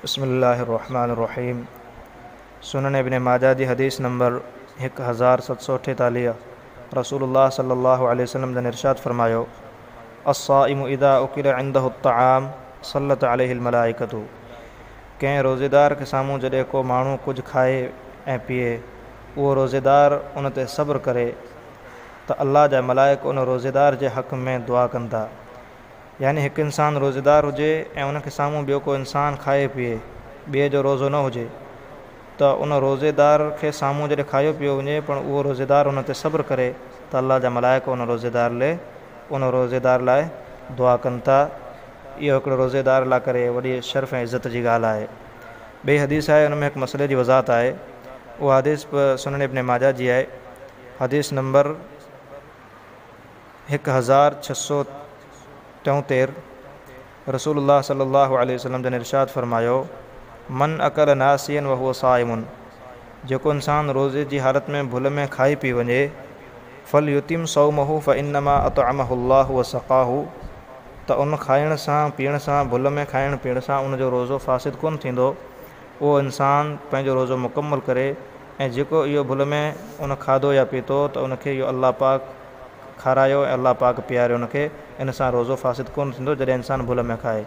बिस्मिल्लाहिर्रहमानिर्रहीम। सुनन इब्न माजा जी हदीस नंबर 1748। रसूलुल्लाह सल्लल्लाहु अलैहि वसल्लम जन इरशाद फरमायो, अस्साइमु इदा उकिल इंदहु अत्ताआम सल्लत अलैहिल मलाइकतु। कंहिं रोज़ेदार के साम्हूं जॾहिं को माण्हू कुझु खाए ऐं पीए, उहो रोज़ेदार उन ते सब्र करे त अल्लाह जा मलाइक उन रोज़ेदार जे हक़ में दुआ कंदा। यानी हिकु इंसानु रोज़ेदार हुजे ऐं उनखे साम्हूं ॿियो को इंसानु खाए पीए, ॿिए जो रोज़ो न हुजे, त उन रोज़ेदार खे साम्हूं जॾहिं खायो पियो वञे पण उहो रोज़ेदार उन ते सब्र करे त अल्लाह जा मलाइक उन रोज़ेदार लाइ दुआ कनि था। इहो हिकिड़ो रोज़ेदार लाइ करे वॾी शर्फ़ ऐं इज़त जी ॻाल्हि आहे। ॿिए हदीस आहे, उन में हिकु मसइले जी वज़ाहत आहे। उहा हदीस सुनन इब्न माजा जी आहे, हदीस नंबर 1673। रसूलुल्लाह सल्लल्लाहु अलैहि वसल्लम जन इरशाद फरमायो, मन अकल नासियन व हुव साइमुन। जेको इंसानु रोज़े जी हालत में भुल में खाई पी वञे, फल युतिम सौमहु फ इन्नमा अतअमहुल्लाहु व सक़ाहु। त उन खाइण सां पीअण सां, भुल में खाइण पीअण सां उनजो रोज़ो फ़ासिद कोन थींदो। उहो इंसानु पंहिंजो रोज़ो मुकमल करे, ऐं जेको इहो भुल में उन खाधो या पीतो त उनखे इहो अल्लाह पाक खारायो ऐं अल्लाह पाक पीआरियो उनखे, इन सां रोज़ो फ़ासिद कोन थींदो जॾहिं इंसानु भुल में खाए।